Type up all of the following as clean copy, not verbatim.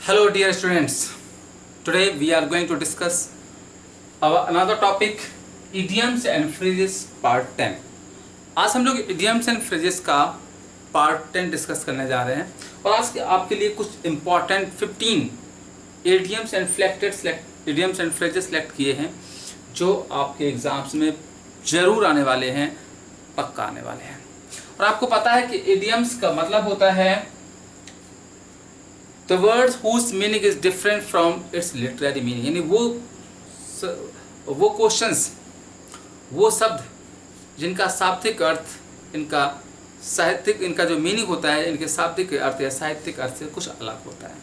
Hello dear students, today we are going to discuss another topic idioms and phrases part 10। आज हम लोग idioms and phrases का part 10 discuss करने जा रहे हैं और आज के आपके लिए कुछ important 15 idioms and phrases select किए हैं जो आपके एग्जाम्स में जरूर आने वाले हैं, पक्का आने वाले हैं। और आपको पता है कि idioms का मतलब होता है the words whose meaning is different from its literary meaning, यानी वो क्वेश्चंस, वो शब्द जिनका शाब्दिक अर्थ, इनका जो मीनिंग होता है, इनके शाब्दिक अर्थ या साहित्यिक अर्थ से कुछ अलग होता है।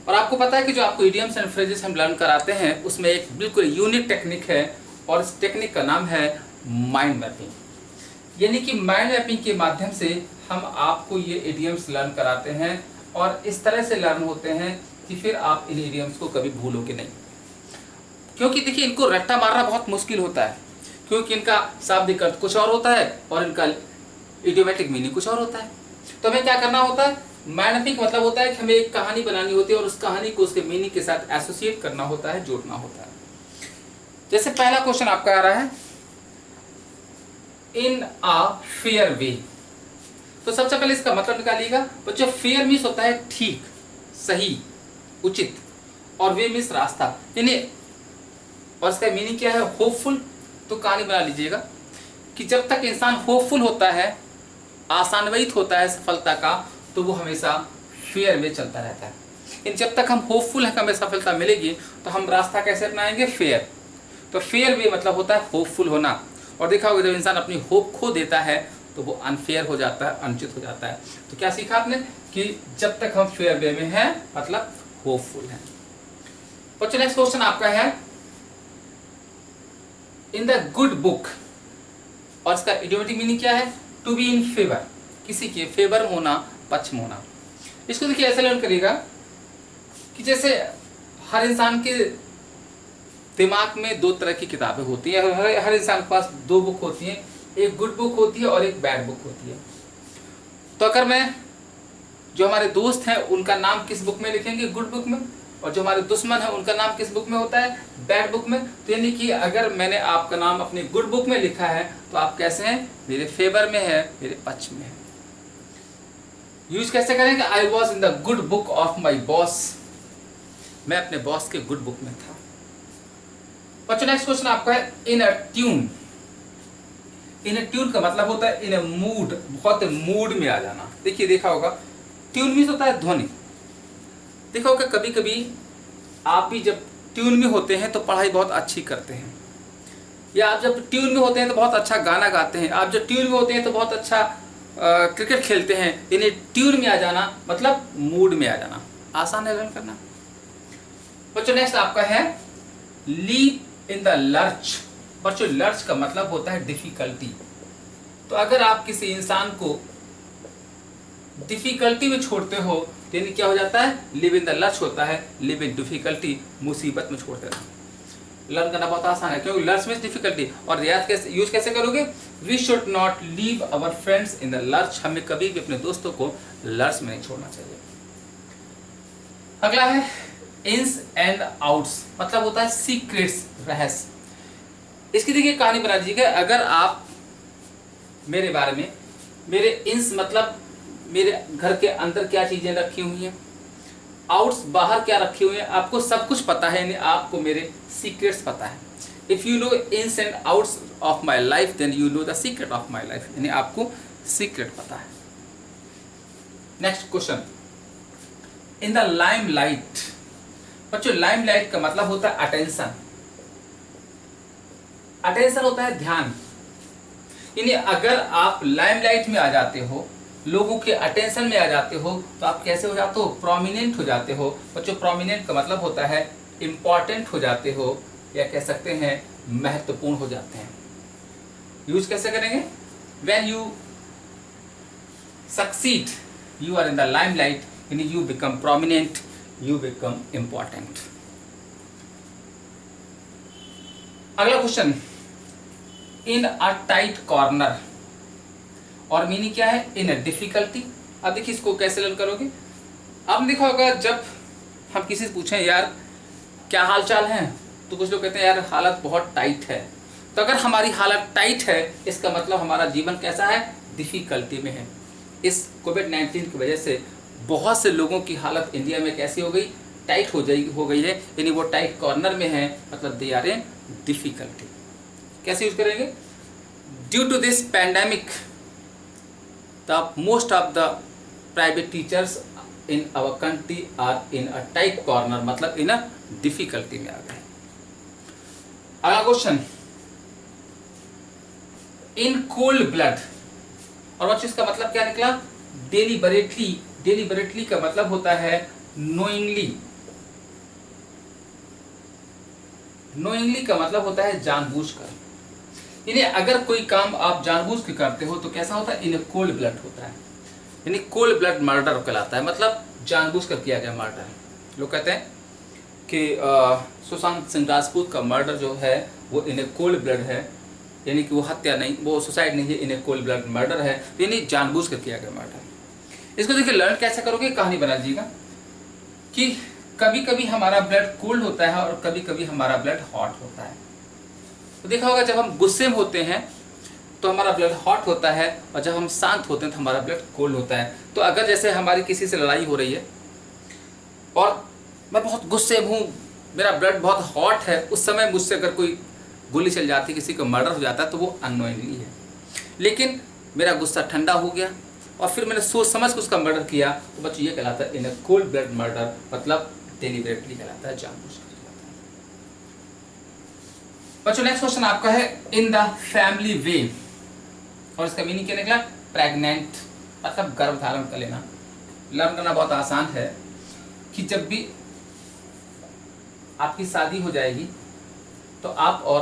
और आपको पता है कि जो आपको इडियम्स एंड फ्रेजेस हम लर्न कराते हैं उसमें एक बिल्कुल यूनिक टेक्निक है और इस टेक्निक का नाम है माइंड मैपिंग। यानी कि माइंड मैपिंग के माध्यम से हम आपको ये इडियम्स लर्न कराते हैं और इस तरह से लर्न होते हैं कि फिर आप इन इडियम्स को कभी भूलोगे नहीं। क्योंकि देखिए, इनको रट्टा मारना बहुत मुश्किल होता है, क्योंकि इनका शाब्दिक अर्थ कुछ और होता है और इनका इडियोमेटिक मीनिंग कुछ और होता है। तो हमें क्या करना होता है? माइंड मैपिंग का मतलब होता है कि हमें एक कहानी बनानी होती है और उस कहानी को उसके मीनिंग के साथ एसोसिएट करना होता है, जोड़ना होता है। जैसे पहला क्वेश्चन आपका आ रहा है, इन अ फेयर वे। तो सबसे पहले इसका मतलब निकालिएगा। बच्चों, फेयर मीन्स होता है ठीक, सही, उचित, और वे मीन्स रास्ता, यानी और इसका मीनिंग क्या है? होपफुल। तो कहानी बना लीजिएगा कि जब तक इंसान होपफुल होता है, आशान्वित होता है सफलता का, तो वो हमेशा फेयर वे चलता रहता है। लेकिन जब तक हम होपफुल है कि हमें सफलता मिलेगी, तो हम रास्ता कैसे अपनाएंगे? फेयर। तो फेयर वे मतलब होता है होपफुल होना। और देखा होगा जब इंसान अपनी होप खो देता है तो वो अनफेयर हो जाता है, अनुचित हो जाता है। तो क्या सीखा आपने कि जब तक हम फेयर वे में हैं मतलब होपफुल हैं। बच्चों, नेक्स्ट क्वेश्चन आपका है, इन द गुड बुक। और इसका इडियोमेटिक मीनिंग क्या है? टू बी इन फेवर, किसी के फेवर में होना, पक्ष में होना। इसको देखिए ऐसे लर्न करिएगा कि जैसे हर इंसान के दिमाग में दो तरह की किताबें होती है, हर इंसान के पास दो बुक होती हैं, एक गुड बुक होती है और एक बैड बुक होती है। तो अगर मैं जो हमारे दोस्त हैं उनका नाम किस बुक में लिखेंगे? गुड बुक में। और जो हमारे दुश्मन है उनका नाम किस बुक में होता है? बैड बुक में। तो यानी कि अगर मैंने आपका नाम अपनी गुड बुक में लिखा है तो आप कैसे हैं? मेरे फेवर में है, मेरे पक्ष में है। यूज कैसे करेंगे? I was in the good book of my boss, मैं अपने बॉस के गुड बुक में था। बच्चों, नेक्स्ट क्वेश्चन आपका है, in a tune. In a tune का मतलब होता है इन अ मूड, बहुत मूड में आ जाना। देखिए देखा होगा, ट्यून मीन्स होता है ध्वनि। देखा होगा कभी कभी आप भी जब ट्यून में होते हैं तो पढ़ाई बहुत अच्छी करते हैं, या आप जब ट्यून में होते हैं तो बहुत अच्छा गाना गाते हैं, आप जब ट्यून में होते हैं तो बहुत अच्छा क्रिकेट खेलते हैं। यानी ट्यून में आ जाना मतलब मूड में आ जाना। आसान है लर्न करना। बच्चों, नेक्स्ट आपका है, लीव इन द लर्च। बच्चों, लर्च का मतलब होता है डिफिकल्टी। तो अगर आप किसी इंसान को डिफिकल्टी में छोड़ते हो तो यानी क्या हो जाता है? लिव इन द लर्च होता है, लिव इन डिफिकल्टी, मुसीबत में छोड़ देना। लर्न करना बहुत आसान है क्योंकि लर्च में डिफिकल्टी। और याद कैसे यूज कैसे करोगे? We should not leave our friends in the lurch. हमें कभी भी अपने दोस्तों को लर्च में नहीं छोड़ना चाहिए। अगला है, इन्स एंड आउट्स। मतलब होता है सीक्रेट्स, रहस्य। इसकी देखिए कहानी बना दीजिएगा। अगर आप मेरे बारे में, मेरे इंस मतलब मेरे घर के अंदर क्या चीजें रखी हुई हैं, आउट्स बाहर क्या रखी हुई हैं, आपको सब कुछ पता है, यानी आपको मेरे सीक्रेट्स पता है। If you know ins and outs of my life then you know the secret of my life, यानी आपको सीक्रेट पता है। Next question, in the lime light. बच्चों, लाइम लाइट का मतलब होता है अटेंशन। अटेंशन होता है ध्यान। यानी अगर आप लाइमलाइट में आ जाते हो, लोगों के अटेंशन में आ जाते हो, तो आप कैसे हो जाते हो? प्रोमिनेंट हो जाते हो। बच्चों, प्रोमिनेंट का मतलब होता है इंपॉर्टेंट हो जाते हो, या कह सकते हैं महत्वपूर्ण हो जाते हैं। यूज कैसे करेंगे? When you succeed you are in the limelight, यानी you become prominent, you become important. अगला question, in a tight corner. और मीनिंग क्या है? In a difficulty. अब देखिए इसको कैसे लर्न करोगे। आपने देखा होगा जब हम किसी से पूछें यार क्या हाल चाल है, तो कुछ लोग कहते हैं यार हालत बहुत टाइट है। तो अगर हमारी हालत टाइट है इसका मतलब हमारा जीवन कैसा है, डिफिकल्टी में है। इस कोविड-19 की वजह से बहुत से लोगों की हालत इंडिया में कैसी हो गई, टाइट हो गई है, यानी वो टाइट कॉर्नर में है, मतलब दे आर इन डिफिकल्टी। कैसे यूज करेंगे, due to this pandemic the most of the private teachers in our country are in a tight corner, मतलब इन अ डिफिकल्टी में आ गए। अगला क्वेश्चन, इन कोल्ड ब्लड, और बच्चों इसका मतलब क्या निकला, डेलिबरेटली। डेलिबरेटली का मतलब होता है नोइंगली। नोइंगली का मतलब होता है जानबूझकर। यानी अगर कोई काम आप जानबूझ के करते हो तो कैसा होता है, इन कोल्ड ब्लड होता है, यानी कोल्ड ब्लड मर्डर कहलाता है, मतलब जानबूझ कर किया गया मर्डर। लोग कहते हैं कि सुशांत सिंह राजपूत का मर्डर जो है वो इन कोल्ड ब्लड है, यानी कि वो हत्या नहीं, वो सुसाइड नहीं है, इन कोल्ड ब्लड मर्डर है, यानी जानबूझ कर किया गया मर्डर। इसको देखिए लर्न कैसे करोगे, कहानी बना लीजिएगा कि कभी कभी हमारा ब्लड कोल्ड होता है और कभी कभी हमारा ब्लड हॉट होता है। तो देखा होगा जब हम गुस्से में होते हैं तो हमारा ब्लड हॉट होता है, और जब हम शांत होते हैं तो हमारा ब्लड कोल्ड होता है। तो अगर जैसे हमारी किसी से लड़ाई हो रही है और मैं बहुत गुस्से में हूँ, मेरा ब्लड बहुत हॉट है, उस समय मुझसे अगर कोई गोली चल जाती है, किसी का मर्डर हो जाता है, तो वो अननोइंगली है। लेकिन मेरा गुस्सा ठंडा हो गया और फिर मैंने सोच समझ के उसका मर्डर किया, तो बच्चों ये कहलाता है इन कोल्ड ब्लड मर्डर, मतलब डेलिबरेटली कहलाता है, जानबूझकर कहलाता है। बच्चों नेक्स्ट क्वेश्चन आपका है इन द फैमिली वे, और इसका मीनिंग क्या निकला, प्रेग्नेंट, मतलब गर्भ धारण कर लेना। लर्न करना बहुत आसान है कि जब भी आपकी शादी हो जाएगी तो आप और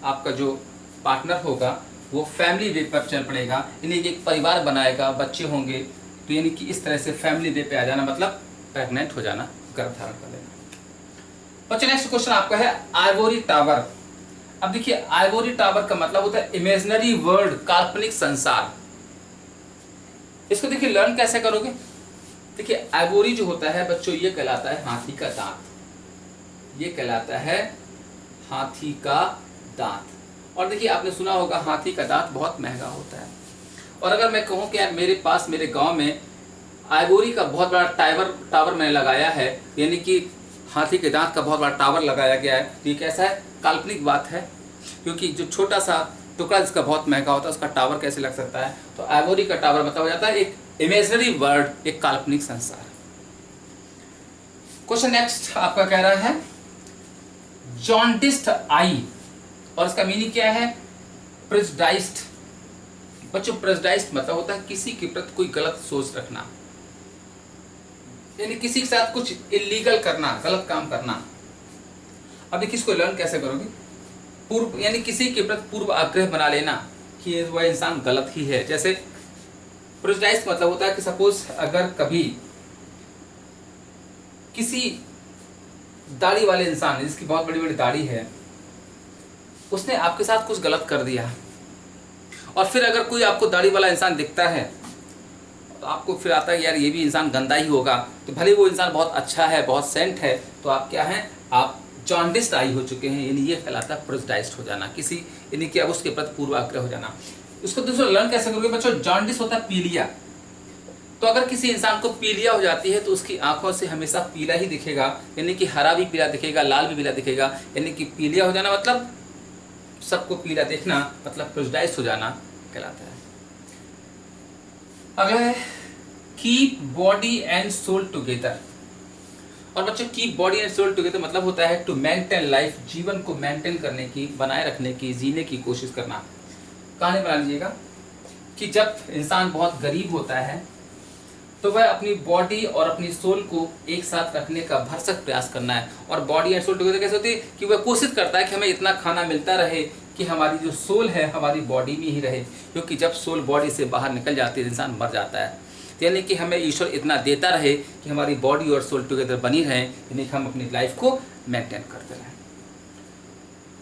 आपका जो पार्टनर होगा वो फैमिली वे पर चल पड़ेगा, यानी कि एक परिवार बनाएगा, बच्चे होंगे, तो यानी कि इस तरह से फैमिली वे पे आ जाना, मतलब प्रेग्नेंट हो जाना, गर्भ धारण कर लेना। बच्चों नेक्स्ट क्वेश्चन आपका है आइवोरी टावर। अब देखिए आइवोरी टावर का मतलब होता है इमेजिनरी वर्ल्ड, काल्पनिक संसार। इसको देखिए लर्न कैसे करोगे, देखिए आइवोरी जो होता है बच्चों ये कहलाता है हाथी का दांत, ये कहलाता है हाथी का दांत। और देखिए आपने सुना होगा हाथी का दांत बहुत महंगा होता है, और अगर मैं कहूँ कि यार मेरे पास मेरे गांव में आइवोरी का बहुत बड़ा टावर मैंने लगाया है, यानी कि हाथी के दांत का बहुत बड़ा टावर लगाया गया है, तो ये कैसा है, काल्पनिक बात है, क्योंकि जो छोटा सा टुकड़ा जिसका बहुत महंगा होता है उसका टावर कैसे लग सकता है। तो आइवोरी का टावर मतलब हो जाता है एक इमेजिनरी वर्ल्ड, एक काल्पनिक संसार। क्वेश्चन नेक्स्ट आपका कह रहा है जॉन्डिस्ड आई, और इसका मीनिंग क्या है, प्रेजुडाइज्ड। बच्चों प्रेजुडाइज्ड मतलब होता है किसी के प्रति कोई गलत सोच रखना, यानी किसी के साथ कुछ इलीगल करना, गलत काम करना। अब देखिए इसको लर्न कैसे करोगे, पूर्व यानी किसी के प्रति पूर्व आग्रह बना लेना कि वह इंसान गलत ही है। जैसे प्रेजुडाइज्ड मतलब होता है कि सपोज अगर कभी किसी दाढ़ी वाले इंसान जिसकी बहुत बड़ी बड़ी दाढ़ी है, उसने आपके साथ कुछ गलत कर दिया, और फिर अगर कोई आपको दाढ़ी वाला इंसान दिखता है तो आपको फिर आता है यार ये भी इंसान गंदा ही होगा, तो भले वो इंसान बहुत अच्छा है, बहुत सेंट है, तो आप क्या हैं, आप जॉन्डिस्ड आई हो चुके हैं, यानी ये कहलाता है प्रेजुडाइज्ड हो जाना, किसी यानी कि अब उसके प्रति पूर्व आग्रह हो जाना। इसको दूसरा लर्न कैसे करोगे बच्चों, जॉन्डिस होता है पीलिया। तो अगर किसी इंसान को पीलिया हो जाती है तो उसकी आंखों से हमेशा पीला ही दिखेगा, यानी कि हरा भी पीला दिखेगा, लाल भी पीला दिखेगा, यानी कि पीलिया हो जाना मतलब सबको पीला देखना, मतलब प्रेजुडाइज्ड हो जाना कहलाता है। अगला है keep body and soul together, और बच्चों keep body and soul together मतलब होता है टू मेंटेन लाइफ, जीवन को मेंटेन करने की, बनाए रखने की, जीने की कोशिश करना। कहानी बना लीजिएगा कि जब इंसान बहुत गरीब होता है तो वह अपनी बॉडी और अपनी सोल को एक साथ रखने का भरसक प्रयास करना है। और बॉडी एंड सोल टुगेदर कैसे होती है कि वह कोशिश करता है कि हमें इतना खाना मिलता रहे कि हमारी जो सोल है हमारी बॉडी में ही रहे, क्योंकि जब सोल बॉडी से बाहर निकल जाती है इंसान मर जाता है। यानी कि हमें ईश्वर इतना देता रहे कि हमारी बॉडी और सोल टुगेदर बनी रहे, यानी कि हम अपनी लाइफ को मेंटेन करते रहें।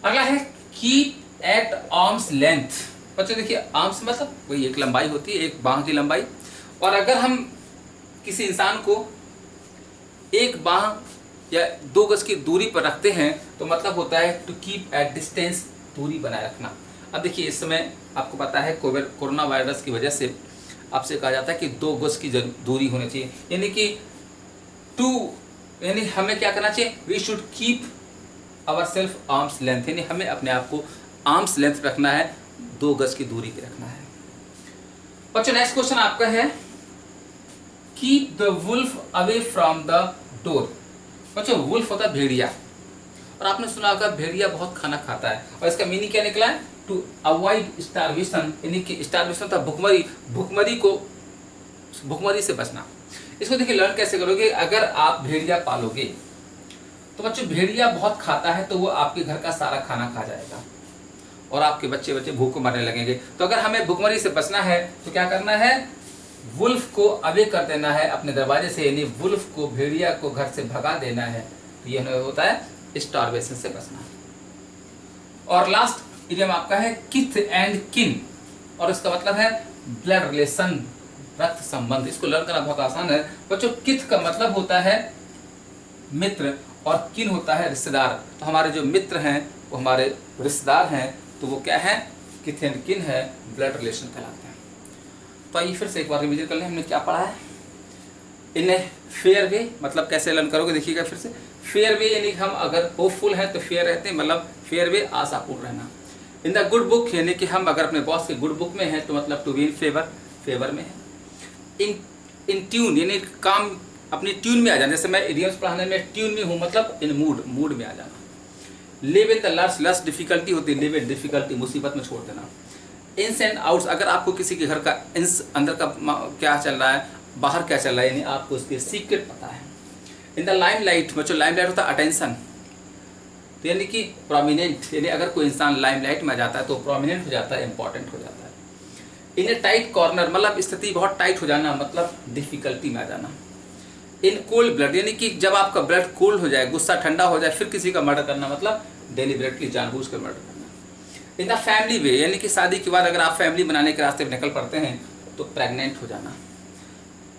अगला है कीप एट आर्म्स लेंथ। बच्चों देखिए आर्म्स मतलब वही एक लंबाई होती है, एक बांह की लंबाई। और अगर हम किसी इंसान को एक बाह या 2 गज की दूरी पर रखते हैं तो मतलब होता है टू कीप एट डिस्टेंस, दूरी बनाए रखना। अब देखिए इस समय आपको पता है कोरोना वायरस की वजह से आपसे कहा जाता है कि 2 गज की दूरी होनी चाहिए, यानी कि यानी हमें क्या करना चाहिए, we should keep our self arms length, यानी हमें अपने आप को आर्म्स लेंथ रखना है, 2 गज की दूरी पे रखना है। बच्चों नेक्स्ट क्वेश्चन आपका है, keep the wolf away from the door. बच्चों वुल्फ होता है भेड़िया, और आपने सुना होगा भेड़िया बहुत खाना खाता है, और इसका मीनिंग क्या निकला है, टू अवॉइड स्टारवेशन, यानी कि स्टारवेशन था भुखमरी, भुखमरी से बचना। इसको देखिए लर्न कैसे करोगे, अगर आप भेड़िया पालोगे तो बच्चों भेड़िया बहुत खाता है तो वो आपके घर का सारा खाना खा जाएगा और आपके बच्चे भूख को मरने लगेंगे। तो अगर हमें भुखमरी से बचना है तो क्या करना है, वुल्फ को अवे कर देना है अपने दरवाजे से, यानी वुल्फ को, भेड़िया को घर से भगा देना है। तो ये होता है स्टारवेशन से बचना। और लास्ट इडियम आपका है किथ एंड किन, और इसका मतलब है ब्लड रिलेशन, रक्त संबंध। इसको लर्न करना बहुत आसान है बच्चों। किथ का मतलब होता है मित्र और किन होता है रिश्तेदार। तो हमारे जो मित्र हैं वो हमारे रिश्तेदार हैं, तो वो क्या है, किथ एंड किन है, ब्लड रिलेशन कहलाते हैं। तो आइए फिर से एक बार रिविजन कर लें, हमने क्या पढ़ा है। इन फेयर वे मतलब कैसे लर्न करोगे, देखिएगा फिर से। फेयर वे यानी हम अगर होपफुल हैं तो फेयर रहते हैं, मतलब फेयर वे आशापूर्ण रहना। इन द गुड बुक यानी कि हम अगर अपने बॉस के गुड बुक में हैं तो मतलब to be in favour, favour में है। इन ट्यून यानी काम अपनी ट्यून में आ जाना, जैसे मैं इडियम्स पढ़ाने में ट्यून में हूँ, मतलब इन मूड में आ जाना। लिव इन द लस डिफिकल्टी होती है, लिव इन डिफिकल्टी, मुसीबत में छोड़ देना। इन्स एंड आउट्स, अगर आपको किसी के घर का इंस अंदर का क्या चल रहा है, बाहर क्या चल रहा है, यानी आपको उसके सीक्रेट पता है। इन द लाइम लाइट, बच्चों लाइम लाइट होता है अटेंशन, तो यानी कि प्रोमिनेंट, यानी अगर कोई इंसान लाइम लाइट में आ जाता है तो प्रोमिनेंट हो जाता है, इंपॉर्टेंट हो जाता है। इन ए टाइट कॉर्नर मतलब स्थिति बहुत टाइट हो जाना, मतलब डिफिकल्टी में आ जाना। इन कोल्ड ब्लड यानी कि जब आपका ब्लड कोल्ड हो जाए, गुस्सा ठंडा हो जाए, फिर किसी का मर्डर करना, मतलब डेलिबरेटली, जानबूझकर मर्डर करना। इन द फैमिली वे यानी कि शादी के बाद अगर आप फैमिली बनाने के रास्ते पर निकल पड़ते हैं तो प्रेग्नेंट हो जाना।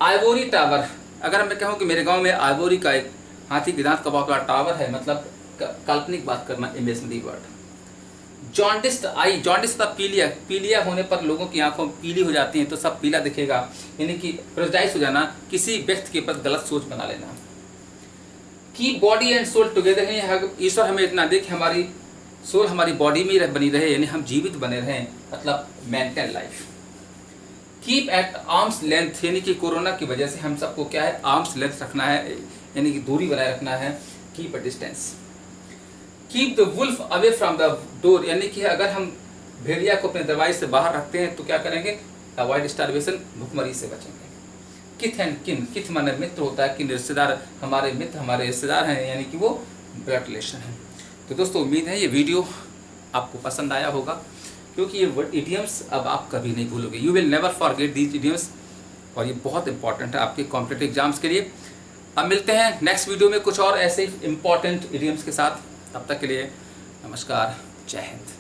आइवोरी टावर, अगर मैं कहूँ कि मेरे गाँव में आइवोरी का एक हाथी के दांत का बहुत बड़ा टावर है, मतलब काल्पनिक बात करना, इमेजिनरी वर्ड। जॉन्डिस्ड आई, जॉन्डिस का पीलिया, पीलिया होने पर लोगों की आंखों पीली हो जाती हैं तो सब पीला दिखेगा, यानी कि प्रेजुडाइज हो जाना, किसी व्यक्ति के प्रति गलत सोच बना लेना। Keep body and soul together, ईश्वर हमें इतना दे कि हमारी सोल हमारी बॉडी में बनी रहे, यानी हम जीवित बने रहें, मतलब maintain life. Keep at arms length, यानी कि कोरोना की वजह से हम सबको क्या है, आर्म्स लेंथ रखना है, यानी कि दूरी बनाए रखना है, keep a distance. Keep the wolf away from the door, यानी कि अगर हम भेड़िया को अपने दरवाजे से बाहर रखते हैं तो क्या करेंगे, अवॉइड स्टारवेशन, भुखमरी से बचेंगे। किथ एंड किन, किथ माने मित्र होता है, किन रिश्तेदार, हमारे मित्र हमारे रिश्तेदार हैं, यानी कि वो ब्लड रिलेशन है। तो दोस्तों उम्मीद है ये वीडियो आपको पसंद आया होगा, क्योंकि ये इडियम्स अब आप कभी नहीं भूलोगे, you will never forget these idioms, और ये बहुत इंपॉर्टेंट है आपके कॉम्पिटिटिव एग्जाम्स के लिए। अब मिलते हैं नेक्स्ट वीडियो में कुछ और ऐसे इंपॉर्टेंट इडियम्स के साथ, तब तक के लिए नमस्कार, जय हिंद।